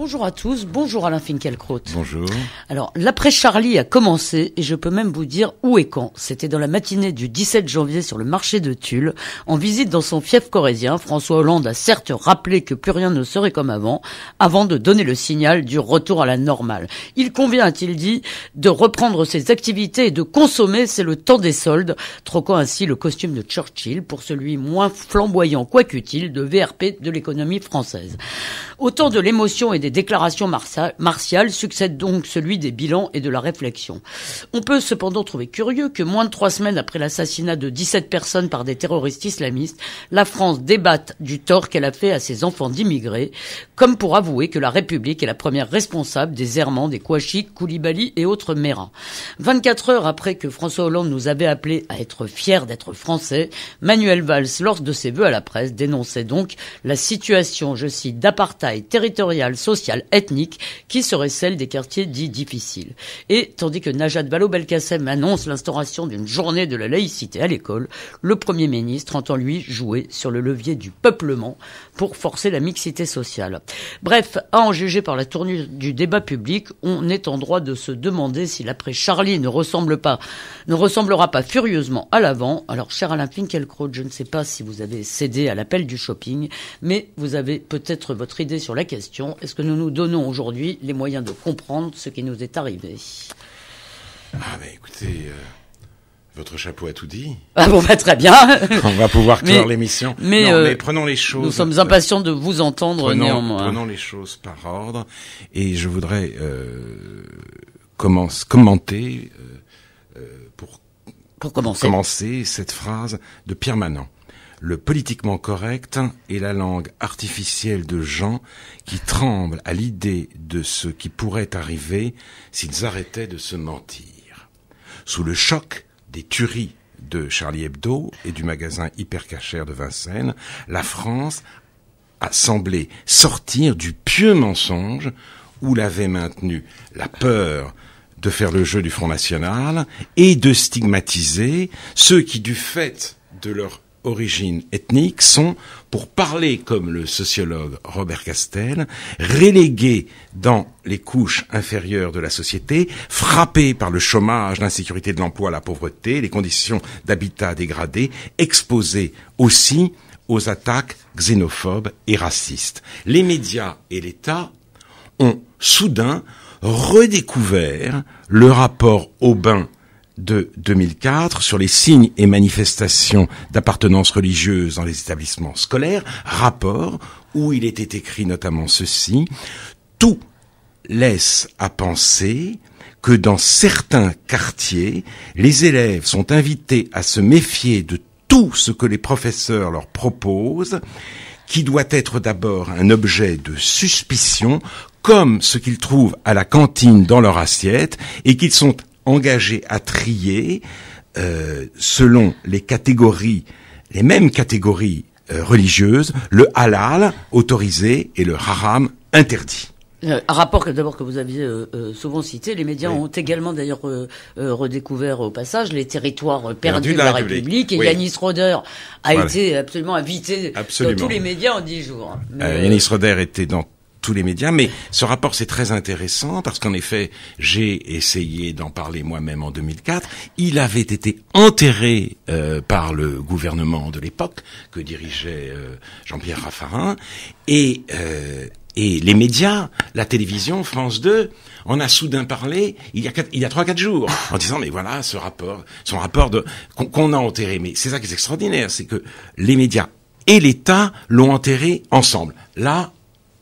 Bonjour à tous, bonjour Alain Finkielkraut. Bonjour. Alors, l'après-Charlie a commencé et je peux même vous dire où et quand. C'était dans la matinée du 17 janvier sur le marché de Tulle. En visite dans son fief corrézien, François Hollande a certes rappelé que plus rien ne serait comme avant de donner le signal du retour à la normale. Il convient, a-t-il dit, de reprendre ses activités et de consommer, c'est le temps des soldes, troquant ainsi le costume de Churchill pour celui moins flamboyant quoiqu'utile de VRP de l'économie française. Au temps de l'émotion et des déclarations martiales succède donc celui des bilans et de la réflexion. On peut cependant trouver curieux que moins de 3 semaines après l'assassinat de 17 personnes par des terroristes islamistes, la France débatte du tort qu'elle a fait à ses enfants d'immigrés, comme pour avouer que la République est la première responsable des errements des Kouachi, Koulibaly et autres mérins. 24 heures après que François Hollande nous avait appelés à être fiers d'être français, Manuel Valls, lors de ses vœux à la presse, dénonçait donc la situation, je cite, d'apartheid territorial, social, ethnique, qui serait celle des quartiers dits difficiles. Et tandis que Najat Vallaud-Belkacem annonce l'instauration d'une journée de la laïcité à l'école, le Premier ministre entend lui jouer sur le levier du peuplement pour forcer la mixité sociale. Bref, à en juger par la tournure du débat public, on est en droit de se demander si l'après Charlie ne ressemblera pas furieusement à l'avant. Alors, cher Alain Finkielkraut, je ne sais pas si vous avez cédé à l'appel du shopping, mais vous avez peut-être votre idée sur la question. Est-ce que nous nous donnons aujourd'hui les moyens de comprendre ce qui nous est arrivé? Écoutez, votre chapeau a tout dit. Ah bon, très bien. On va pouvoir clore l'émission. Mais prenons les choses. Nous sommes impatients de vous entendre néanmoins. Prenons les choses par ordre. Et je voudrais commenter pour commencer cette phrase de Pierre Manant. Le politiquement correct est la langue artificielle de gens qui tremblent à l'idée de ce qui pourrait arriver s'ils arrêtaient de se mentir. Sous le choc des tueries de Charlie Hebdo et du magasin Hyper Cacher de Vincennes, la France a semblé sortir du pieux mensonge où l'avait maintenu la peur de faire le jeu du Front National et de stigmatiser ceux qui, du fait de leur origine ethnique, sont, pour parler comme le sociologue Robert Castel, relégués dans les couches inférieures de la société, frappés par le chômage, l'insécurité de l'emploi, la pauvreté, les conditions d'habitat dégradées, exposés aussi aux attaques xénophobes et racistes. Les médias et l'État ont soudain redécouvert le rapport Aubin de 2004 sur les signes et manifestations d'appartenance religieuse dans les établissements scolaires, rapport où il était écrit notamment ceci: tout laisse à penser que dans certains quartiers, les élèves sont invités à se méfier de tout ce que les professeurs leur proposent, qui doit être d'abord un objet de suspicion, comme ce qu'ils trouvent à la cantine dans leur assiette, et qu'ils sont engagés à trier selon les mêmes catégories religieuses, le halal autorisé et le haram interdit. Un rapport d'abord que vous aviez souvent cité, les médias ont également d'ailleurs redécouvert au passage les territoires perdus de la République, et Yanis Roder a été absolument invité dans tous les médias en 10 jours. Yanis Roder était dans tous les médias, mais ce rapport c'est très intéressant parce qu'en effet, j'ai essayé d'en parler moi-même en 2004. Il avait été enterré par le gouvernement de l'époque que dirigeait Jean-Pierre Raffarin, et les médias, la télévision, France 2, en a soudain parlé il y a 3-4 jours, en disant mais voilà son rapport qu'on a enterré. Mais c'est ça qui est extraordinaire, c'est que les médias et l'État l'ont enterré ensemble. Là,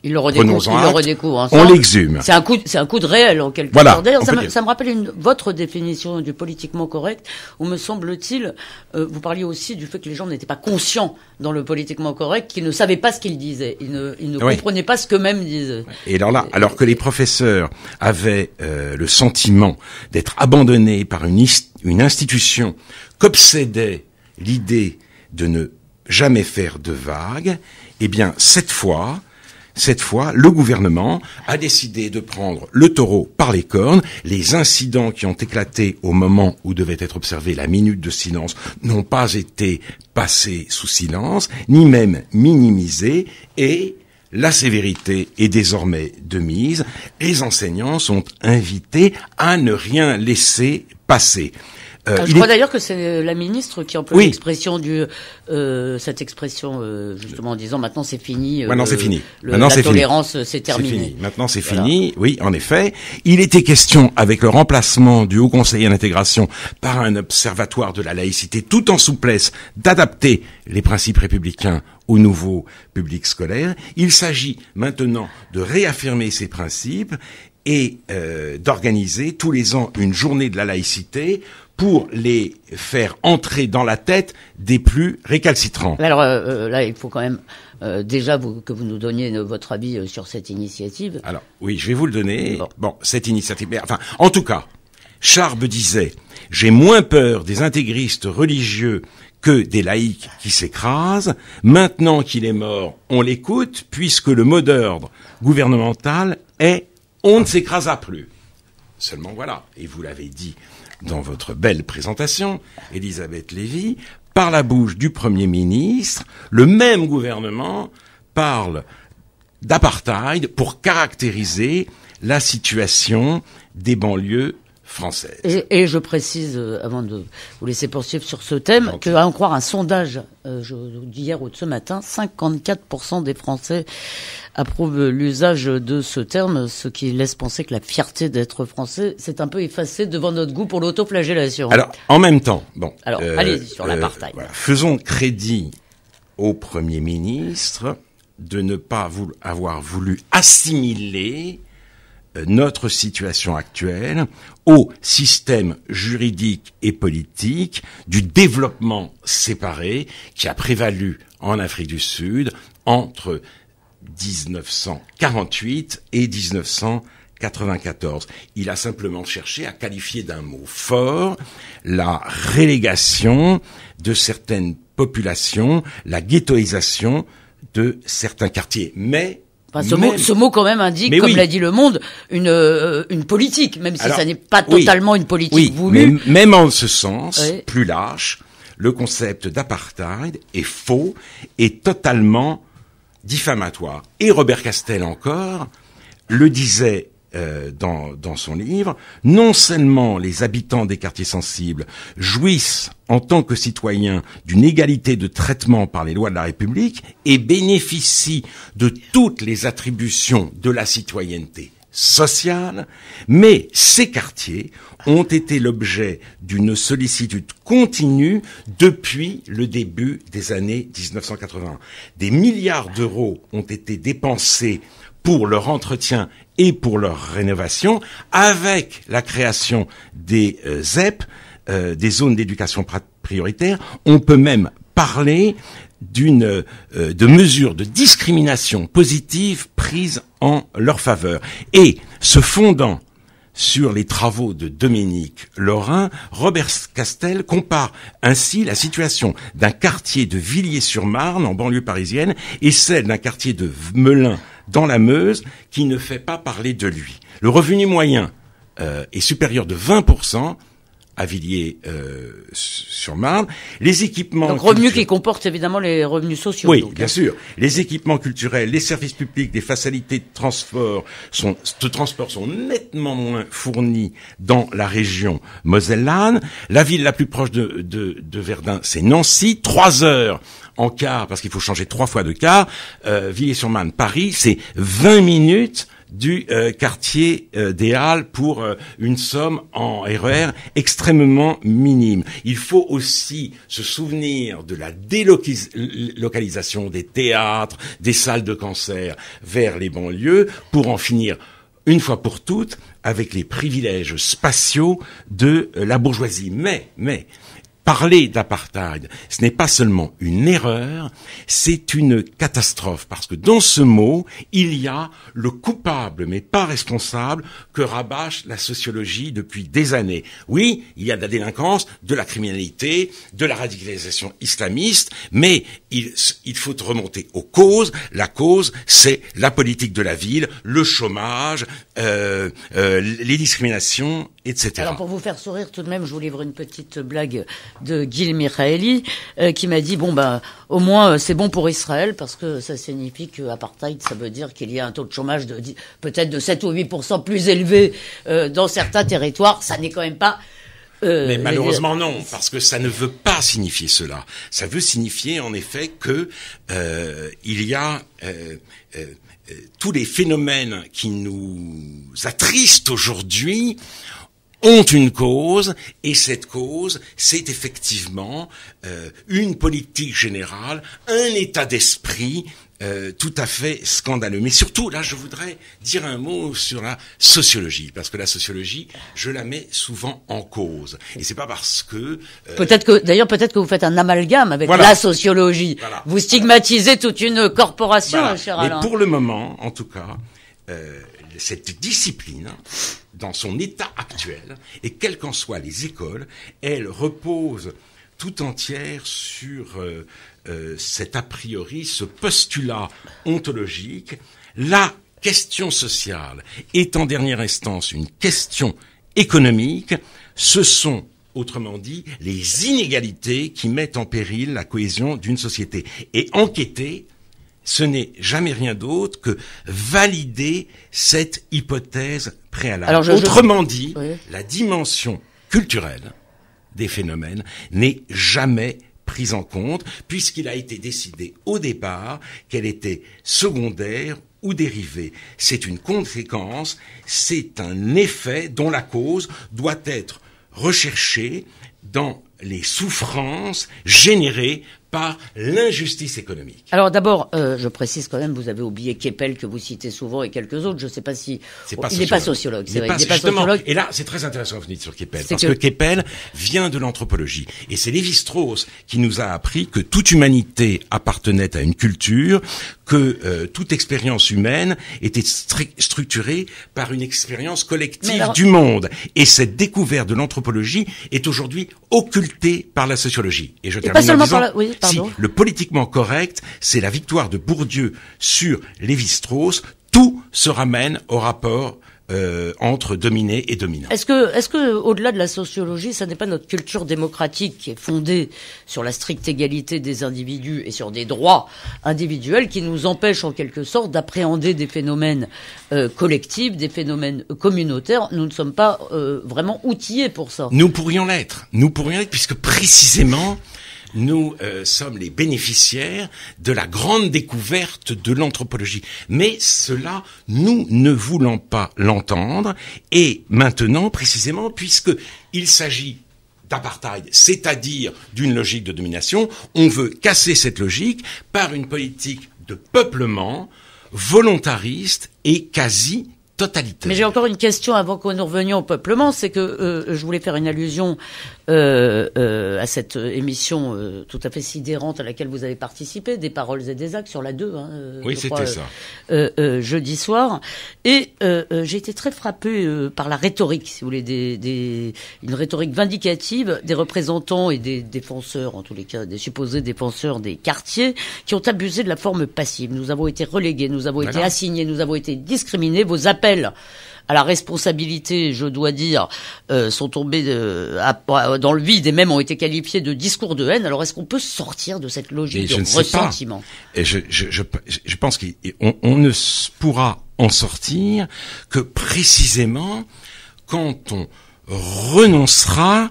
il le redécouvre ensemble. On l'exhume. C'est un coup de réel, en quelque sorte. D'ailleurs, ça me rappelle votre définition du politiquement correct, où me semble-t-il, vous parliez aussi du fait que les gens n'étaient pas conscients dans le politiquement correct, qu'ils ne savaient pas ce qu'ils disaient. Ils ne comprenaient pas ce qu'eux-mêmes disaient. Et alors que les professeurs avaient le sentiment d'être abandonnés par une institution qu'obsédait l'idée de ne jamais faire de vagues, eh bien, cette fois, le gouvernement a décidé de prendre le taureau par les cornes. Les incidents qui ont éclaté au moment où devait être observée la minute de silence n'ont pas été passés sous silence, ni même minimisés, et la sévérité est désormais de mise. Les enseignants sont invités à ne rien laisser passer. Je crois d'ailleurs que c'est la ministre qui emploie l'expression cette expression justement en disant maintenant c'est fini. Maintenant c'est fini. La tolérance c'est terminé. C'est fini. Maintenant c'est fini. Oui, en effet. Il était question avec le remplacement du Haut Conseiller à l'intégration par un observatoire de la laïcité, tout en souplesse, d'adapter les principes républicains au nouveau public scolaire. Il s'agit maintenant de réaffirmer ces principes et d'organiser tous les ans une journée de la laïcité pour les faire entrer dans la tête des plus récalcitrants. Alors là, il faut quand même déjà que vous nous donniez votre avis sur cette initiative. Alors oui, je vais vous le donner. Bon, cette initiative, enfin, en tout cas, Charb disait « J'ai moins peur des intégristes religieux que des laïcs qui s'écrasent. Maintenant qu'il est mort, on l'écoute, puisque le mot d'ordre gouvernemental est « On ne s'écrasera plus ». Seulement voilà, et vous l'avez dit dans votre belle présentation, Elisabeth Lévy, par la bouche du Premier ministre, le même gouvernement parle d'apartheid pour caractériser la situation des banlieues françaises. Et je précise, avant de vous laisser poursuivre sur ce thème, que à en croire un sondage d'hier ou de ce matin, 54% des Français approuvent l'usage de ce terme, ce qui laisse penser que la fierté d'être français s'est un peu effacée devant notre goût pour l'autoflagellation. Alors, en même temps, alors, allez-y sur l'apartheid. Voilà, faisons crédit au Premier ministre de ne pas avoir voulu assimiler notre situation actuelle au système juridique et politique du développement séparé qui a prévalu en Afrique du Sud entre 1948 et 1994. Il a simplement cherché à qualifier d'un mot fort la relégation de certaines populations, la ghettoisation de certains quartiers. Mais enfin, ce mot quand même indique, comme l'a dit Le Monde, une politique, même si ça n'est pas totalement une politique voulue. Mais même en ce sens, plus lâche, le concept d'apartheid est faux et totalement diffamatoire. Et Robert Castel encore le disait dans son livre, non seulement les habitants des quartiers sensibles jouissent en tant que citoyens d'une égalité de traitement par les lois de la République et bénéficient de toutes les attributions de la citoyenneté sociale, mais ces quartiers ont été l'objet d'une sollicitude continue depuis le début des années 1980. Des milliards d'euros ont été dépensés pour leur entretien et pour leur rénovation, avec la création des ZEP, des zones d'éducation prioritaire. On peut même parler de mesures de discrimination positive prises en leur faveur. Et se fondant sur les travaux de Dominique Lorrain, Robert Castel compare ainsi la situation d'un quartier de Villiers-sur-Marne, en banlieue parisienne, et celle d'un quartier de Melun, dans la Meuse, qui ne fait pas parler de lui. Le revenu moyen est supérieur de 20%, à Villiers-sur-Marne. Les équipements... Donc revenus qui comportent évidemment les revenus sociaux. Oui, bien sûr. Les équipements culturels, les services publics, les facilités de transport sont nettement moins fournis dans la région mosellane. La ville la plus proche de Verdun, c'est Nancy. 3 heures en car, parce qu'il faut changer 3 fois de car. Villiers-sur-Marne, Paris, c'est 20 minutes du quartier des Halles pour une somme en RER extrêmement minime. Il faut aussi se souvenir de la délocalisation des théâtres, des salles de concert vers les banlieues pour en finir une fois pour toutes avec les privilèges spatiaux de la bourgeoisie. Mais parler d'apartheid, ce n'est pas seulement une erreur, c'est une catastrophe, parce que dans ce mot, il y a le coupable, mais pas responsable, que rabâche la sociologie depuis des années. Oui, il y a de la délinquance, de la criminalité, de la radicalisation islamiste, mais il faut remonter aux causes. La cause, c'est la politique de la ville, le chômage, les discriminations, etc. Alors pour vous faire sourire tout de même, je vous livre une petite blague de Gil Michaeli, qui m'a dit bon bah au moins c'est bon pour Israël parce que ça signifie que apartheid, ça veut dire qu'il y a un taux de chômage de peut-être de 7 ou 8% plus élevé dans certains territoires. Ça n'est quand même pas mais malheureusement non, parce que ça ne veut pas signifier cela. Ça veut signifier en effet que il y a tous les phénomènes qui nous attristent aujourd'hui ont une cause, et cette cause, c'est effectivement une politique générale, un état d'esprit tout à fait scandaleux. Mais surtout, là, je voudrais dire un mot sur la sociologie, parce que la sociologie, je la mets souvent en cause. Et c'est pas parce que peut-être que vous faites un amalgame avec la sociologie. Voilà. Vous stigmatisez toute une corporation, cher Alain. Mais pour le moment, en tout cas, cette discipline, dans son état actuel, et quelles qu'en soient les écoles, elle repose tout entière sur cet a priori, ce postulat ontologique. La question sociale est en dernière instance une question économique. Ce sont, autrement dit, les inégalités qui mettent en péril la cohésion d'une société. Et enquêter, ce n'est jamais rien d'autre que valider cette hypothèse préalable. Autrement dit, oui, la dimension culturelle des phénomènes n'est jamais prise en compte, puisqu'il a été décidé au départ qu'elle était secondaire ou dérivée. C'est une conséquence, c'est un effet dont la cause doit être recherchée dans les souffrances générées par l'injustice économique. Alors d'abord, je précise quand même, vous avez oublié Keppel que vous citez souvent et quelques autres. Je ne sais pas si il n'est pas sociologue. C'est vrai, il n'est pas sociologue. Et là, c'est très intéressant que vous dites sur Keppel, parce que Keppel vient de l'anthropologie, et c'est Lévi-Strauss qui nous a appris que toute humanité appartenait à une culture, que toute expérience humaine était structurée par une expérience collective du monde. Et cette découverte de l'anthropologie est aujourd'hui occultée par la sociologie. Et je termine en disant, si le politiquement correct, c'est la victoire de Bourdieu sur Lévi-Strauss, tout se ramène au rapport entre dominé et dominant. Est-ce que, au-delà de la sociologie, ça n'est pas notre culture démocratique qui est fondée sur la stricte égalité des individus et sur des droits individuels qui nous empêche en quelque sorte d'appréhender des phénomènes collectifs, des phénomènes communautaires? Nous ne sommes pas vraiment outillés pour ça. Nous pourrions l'être, puisque précisément nous sommes les bénéficiaires de la grande découverte de l'anthropologie. Mais cela, nous ne voulons pas l'entendre. Et maintenant, précisément, puisqu'il s'agit d'apartheid, c'est-à-dire d'une logique de domination, on veut casser cette logique par une politique de peuplement volontariste et quasi totalitaire. Mais j'ai encore une question avant que nous revenions au peuplement, c'est que je voulais faire une allusion à cette émission tout à fait sidérante à laquelle vous avez participé, des paroles et des actes sur la 2. Oui, c'était ça. Jeudi soir. Et j'ai été très frappé par la rhétorique, si vous voulez, une rhétorique vindicative des représentants et des défenseurs, en tous les cas, des supposés défenseurs des quartiers, qui ont abusé de la forme passive. Nous avons été relégués, nous avons été assignés, nous avons été discriminés. Vos appels à la responsabilité, je dois dire, sont tombés dans le vide et même ont été qualifiés de discours de haine. Alors est-ce qu'on peut sortir de cette logique de ressentiment? Et je pense qu'on ne pourra en sortir que précisément quand on renoncera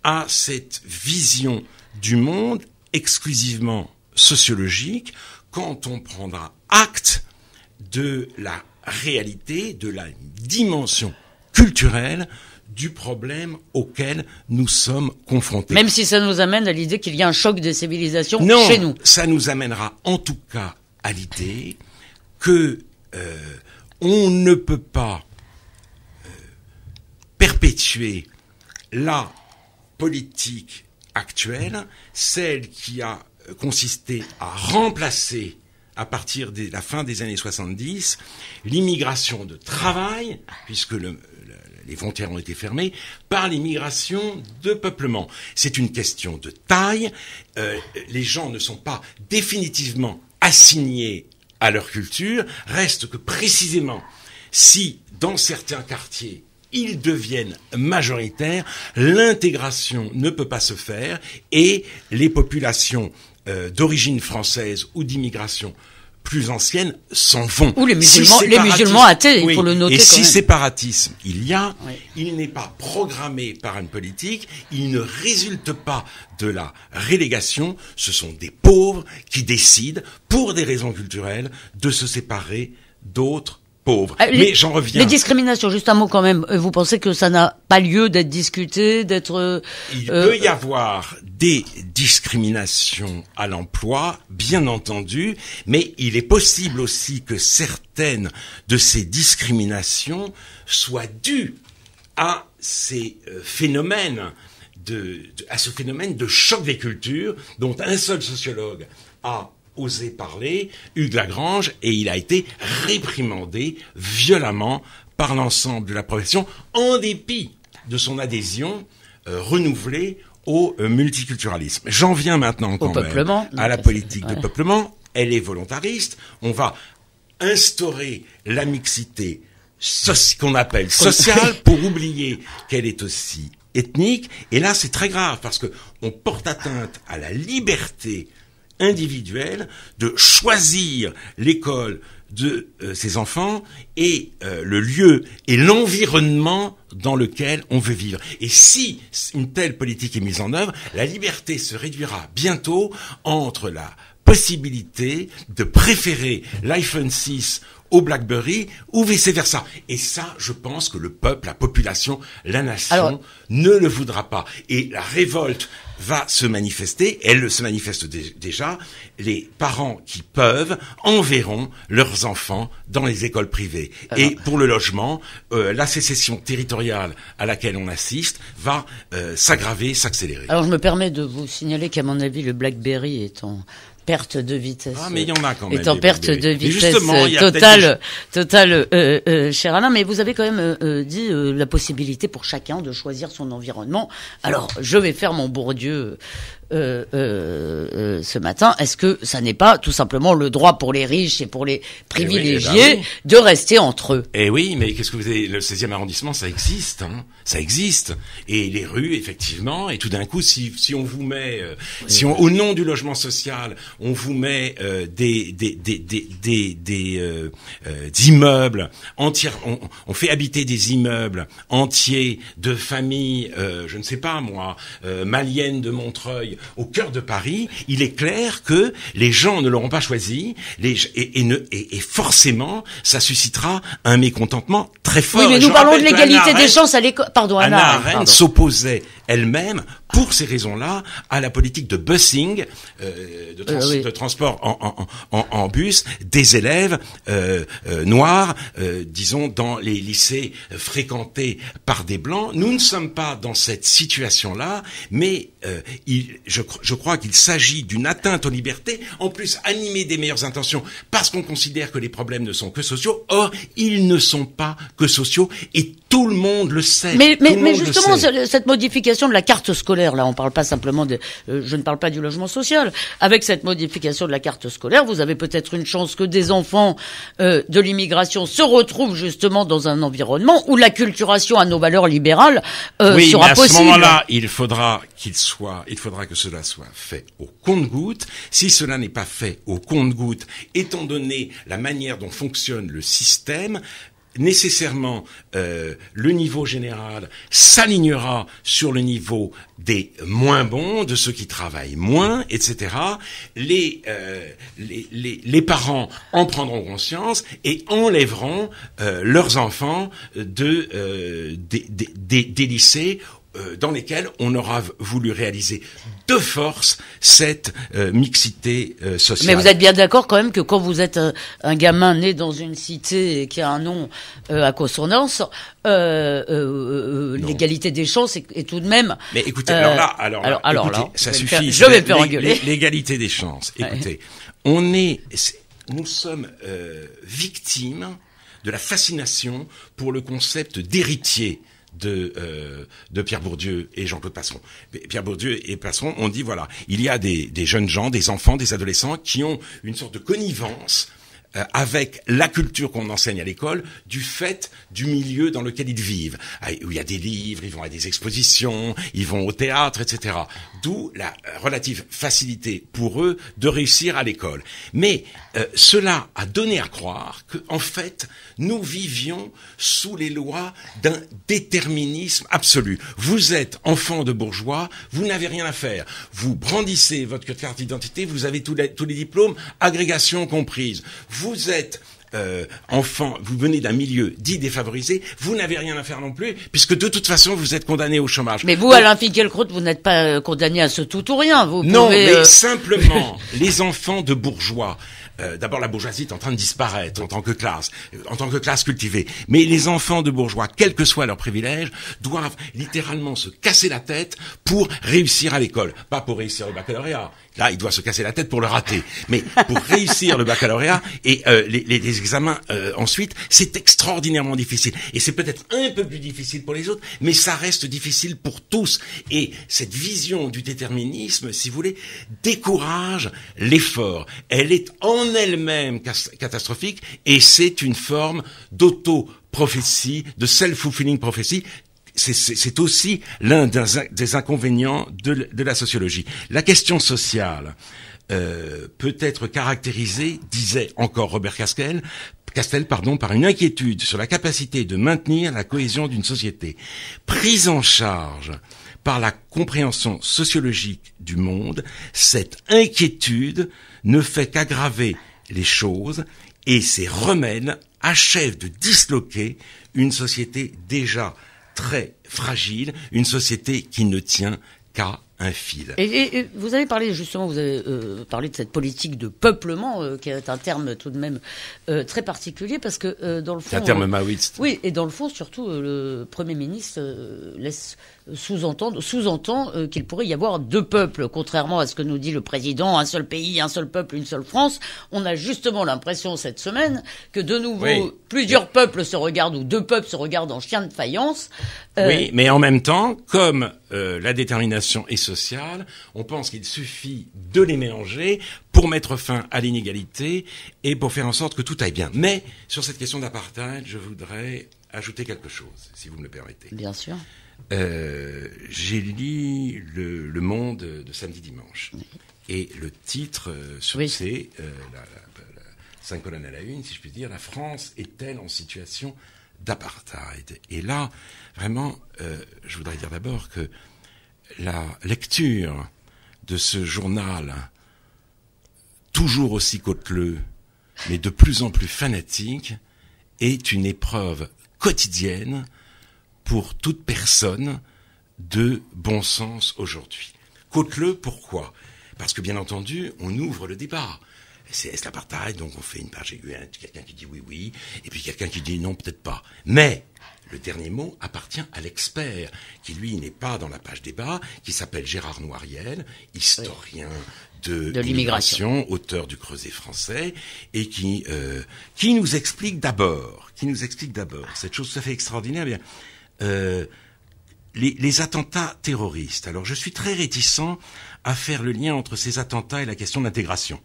à cette vision du monde exclusivement sociologique, quand on prendra acte de la réalité, de la dimension culturelle du problème auquel nous sommes confrontés. Même si ça nous amène à l'idée qu'il y a un choc des civilisations chez nous. Non, ça nous amènera en tout cas à l'idée que on ne peut pas perpétuer la politique actuelle, celle qui a consisté à remplacer à partir de la fin des années 70, l'immigration de travail, puisque les frontières ont été fermées, par l'immigration de peuplement. C'est une question de taille. Les gens ne sont pas définitivement assignés à leur culture. Reste que précisément, si dans certains quartiers ils deviennent majoritaires, l'intégration ne peut pas se faire et les populations d'origine française ou d'immigration plus anciennes s'en vont. Ou les musulmans athées, il faut le noter. Et quand si même. séparatisme il y a, Oui. il n'est pas programmé par une politique, il ne résulte pas de la relégation, ce sont des pauvres qui décident, pour des raisons culturelles, de se séparer d'autres pauvres. Mais j'en reviens. Les discriminations, juste un mot quand même. Vous pensez que ça n'a pas lieu d'être discuté, d'être... Il peut y avoir des discriminations à l'emploi, bien entendu, mais il est possible aussi que certaines de ces discriminations soient dues à ces phénomènes à ce phénomène de choc des cultures dont un seul sociologue a osé parler, Hugues Lagrange, et il a été réprimandé violemment par l'ensemble de la profession, en dépit de son adhésion renouvelée au multiculturalisme. J'en viens maintenant quand même à la politique de peuplement. Elle est volontariste. On va instaurer la mixité qu'on appelle sociale pour oublier qu'elle est aussi ethnique. Et là, c'est très grave parce que on porte atteinte à la liberté individuelle de choisir l'école de ses enfants et le lieu et l'environnement dans lequel on veut vivre. Et si une telle politique est mise en œuvre, la liberté se réduira bientôt entre la possibilité de préférer l'iPhone 6 au BlackBerry ou vice-versa. Et ça, je pense que le peuple, la population, la nation ne le voudra pas. Et la révolte va se manifester, elle se manifeste déjà, les parents qui peuvent enverront leurs enfants dans les écoles privées. Et pour le logement, la sécession territoriale à laquelle on assiste va s'aggraver, s'accélérer. Alors je me permets de vous signaler qu'à mon avis, le BlackBerry est en perte de vitesse. Ah, mais il y en a quand même. Est en perte de vitesse totale, cher Alain. Mais vous avez quand même dit la possibilité pour chacun de choisir son environnement. Alors, je vais faire mon Bourdieu ce matin. Est-ce que ça n'est pas tout simplement le droit pour les riches et pour les privilégiés de rester entre eux? Eh oui, mais qu'est-ce que vous avez, le 16e arrondissement, ça existe, hein. Ça existe. Et les rues, effectivement, et tout d'un coup, si on vous met, au nom du logement social, on vous met des immeubles entiers, on fait habiter des immeubles entiers de familles, je ne sais pas moi, maliennes de Montreuil, au cœur de Paris, il est clair que les gens ne l'auront pas choisi, et forcément, ça suscitera un mécontentement très fort. Oui, mais nous parlons de l'égalité des chances à l'école. Pardon, Hannah Arendt s'opposait elle-même, pour ces raisons-là, à la politique de busing, de transport en bus, des élèves noirs, disons, dans les lycées fréquentés par des blancs. Nous ne sommes pas dans cette situation-là, mais je crois qu'il s'agit d'une atteinte aux libertés, en plus animée des meilleures intentions, parce qu'on considère que les problèmes ne sont que sociaux. Or, ils ne sont pas que sociaux, et tout le monde le sait. Mais justement, cette modification de la carte scolaire, là, on parle pas simplement je ne parle pas du logement social. Avec cette modification de la carte scolaire, vous avez peut-être une chance que des enfants de l'immigration se retrouvent justement dans un environnement où l'acculturation à nos valeurs libérales sera possible. Oui, mais à ce moment-là, il faudra que cela soit fait au compte-gouttes. Si cela n'est pas fait au compte-gouttes, étant donné la manière dont fonctionne le système, nécessairement le niveau général s'alignera sur le niveau des moins bons, de ceux qui travaillent moins, etc. Les parents en prendront conscience et enlèveront leurs enfants des lycées dans lesquels on aura voulu réaliser de force cette mixité sociale. Mais vous êtes bien d'accord quand même que quand vous êtes un gamin né dans une cité qui a un nom à consonance, l'égalité des chances est tout de même... Mais écoutez, alors là, ça suffit. Je vais me faire engueuler. L'égalité des chances. Écoutez, nous sommes victimes de la fascination pour le concept d'héritier de Pierre Bourdieu et Jean-Claude Passeron. Pierre Bourdieu et Passeron ont dit, voilà, il y a des jeunes gens, des enfants, des adolescents qui ont une sorte de connivence avec la culture qu'on enseigne à l'école, du fait du milieu dans lequel ils vivent, où il y a des livres, ils vont à des expositions, ils vont au théâtre, etc. D'où la relative facilité pour eux de réussir à l'école. Mais cela a donné à croire que, en fait, nous vivions sous les lois d'un déterminisme absolu. Vous êtes enfant de bourgeois, vous n'avez rien à faire. Vous brandissez votre carte d'identité, vous avez tous les diplômes, agrégation comprise. Vous êtes enfant, vous venez d'un milieu dit défavorisé, vous n'avez rien à faire non plus, puisque de toute façon vous êtes condamné au chômage. Mais vous, Alain Finkielkraut, vous n'êtes pas condamné à ce tout ou rien. Vous non, pouvez, mais simplement les enfants de bourgeois. D'abord, la bourgeoisie est en train de disparaître en tant que classe cultivée. Mais les enfants de bourgeois, quels que soient leurs privilèges, doivent littéralement se casser la tête pour réussir à l'école. Pas pour réussir le baccalauréat. Là, il doit se casser la tête pour le rater. Mais pour réussir le baccalauréat et les examens ensuite, c'est extraordinairement difficile. Et c'est peut-être un peu plus difficile pour les autres, mais ça reste difficile pour tous. Et cette vision du déterminisme, si vous voulez, décourage l'effort. Elle est en elle-même catastrophique et c'est une forme d'auto-prophétie, de self-fulfilling prophecy. C'est aussi l'un des inconvénients de la sociologie. La question sociale peut être caractérisée, disait encore Robert Castel, par une inquiétude sur la capacité de maintenir la cohésion d'une société. Prise en charge par la compréhension sociologique du monde, cette inquiétude ne fait qu'aggraver les choses et ces remèdes achèvent de disloquer une société déjà très fragile, une société qui ne tient qu'à un fil. Et vous avez parlé justement, vous avez parlé de cette politique de peuplement, qui est un terme tout de même très particulier, parce que dans le fond, c'est un terme maoïste. Oui, et dans le fond, surtout, le Premier ministre laisse sous-entend qu'il pourrait y avoir deux peuples, contrairement à ce que nous dit le président, un seul pays, un seul peuple, une seule France. On a justement l'impression cette semaine que de nouveau plusieurs peuples se regardent, ou deux peuples se regardent en chien de faïence. Oui, mais en même temps, comme la détermination est sociale, on pense qu'il suffit de les mélanger pour mettre fin à l'inégalité et pour faire en sorte que tout aille bien. Mais sur cette question d'apartheid, je voudrais ajouter quelque chose, si vous me le permettez. Bien sûr. J'ai lu le Monde de samedi dimanche. Oui. Et le titre c'est 5 colonnes à la une, si je puis dire, la France est-elle en situation d'apartheid? Et là, vraiment, je voudrais dire d'abord que la lecture de ce journal, toujours aussi cauteleux, mais de plus en plus fanatique, est une épreuve quotidienne pour toute personne de bon sens aujourd'hui. Cauteleux, pourquoi? Parce que, bien entendu, on ouvre le débat. C'est l'apartheid, donc on fait une page aiguë, quelqu'un qui dit oui, et puis quelqu'un qui dit non, peut-être pas. Mais le dernier mot appartient à l'expert, qui lui n'est pas dans la page débat, qui s'appelle Gérard Noiriel, historien de l'immigration, auteur du Creuset français, et qui nous explique d'abord cette chose tout à fait extraordinaire, les attentats terroristes. Alors je suis très réticent à faire le lien entre ces attentats et la question de l'intégration.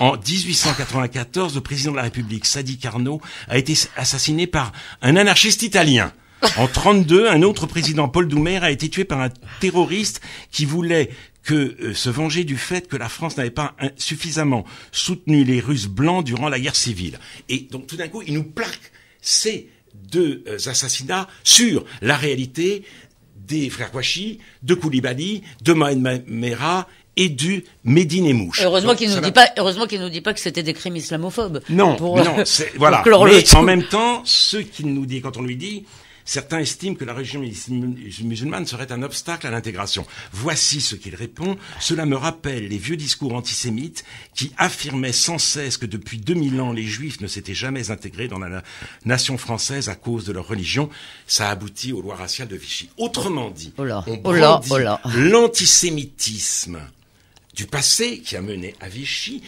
En 1894, le président de la République, Sadi Carnot, a été assassiné par un anarchiste italien. En 32, un autre président, Paul Doumer, a été tué par un terroriste qui voulait se venger du fait que la France n'avait pas suffisamment soutenu les Russes blancs durant la guerre civile. Et donc tout d'un coup, il nous plaque ces deux assassinats sur la réalité des frères Kouachi, de Koulibaly, de Mohamed Merah et du Médine et Mouche. Heureusement qu'il nous dit pas que c'était des crimes islamophobes. Non, voilà. Mais en même temps, ce qu'il nous dit, quand on lui dit, certains estiment que la religion musulmane serait un obstacle à l'intégration. Voici ce qu'il répond. Cela me rappelle les vieux discours antisémites qui affirmaient sans cesse que depuis 2000 ans, les Juifs ne s'étaient jamais intégrés dans la nation française à cause de leur religion. Ça aboutit aux lois raciales de Vichy. Autrement dit, on brandit l'antisémitisme du passé qui a mené à Vichy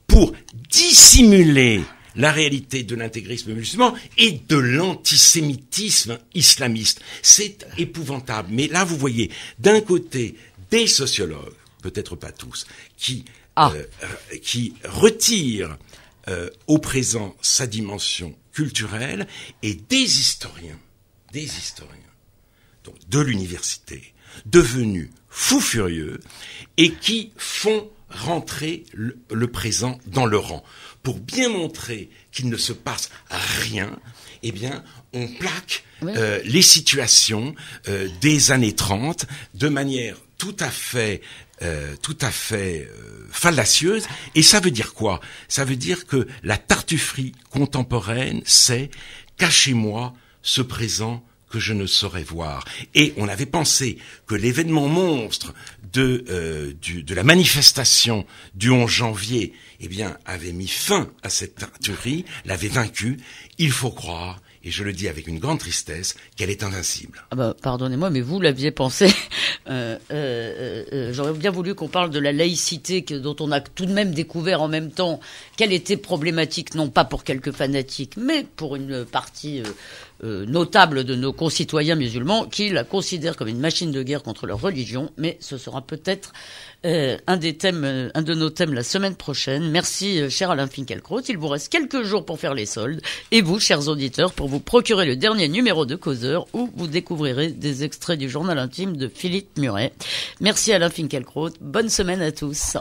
pour dissimuler la réalité de l'intégrisme musulman et de l'antisémitisme islamiste. C'est épouvantable. Mais là, vous voyez, d'un côté, des sociologues, peut-être pas tous, qui retirent au présent sa dimension culturelle, et des historiens, donc de l'université, devenus fous furieux, et qui font rentrer le présent dans le rang. Pour bien montrer qu'il ne se passe rien, eh bien, on plaque les situations des années 30 de manière tout à fait fallacieuse. Et ça veut dire quoi? Ça veut dire que la tartufferie contemporaine, c'est « cachez-moi ce présent que je ne saurais voir ». Et on avait pensé que l'événement monstre de la manifestation du 11 janvier, eh bien, avait mis fin à cette tartufferie, l'avait vaincue. Il faut croire, et je le dis avec une grande tristesse, qu'elle est invincible. Ah bah, pardonnez-moi, mais vous l'aviez pensé. J'aurais bien voulu qu'on parle de la laïcité dont on a tout de même découvert en même temps qu'elle était problématique, non pas pour quelques fanatiques, mais pour une partie notable de nos concitoyens musulmans qui la considèrent comme une machine de guerre contre leur religion. Mais ce sera peut-être un de nos thèmes la semaine prochaine. Merci, cher Alain Finkielkraut. Il vous reste quelques jours pour faire les soldes. Et vous, chers auditeurs, pour vous procurer le dernier numéro de Causeur, où vous découvrirez des extraits du journal intime de Philippe Muret. Merci Alain Finkielkraut. Bonne semaine à tous.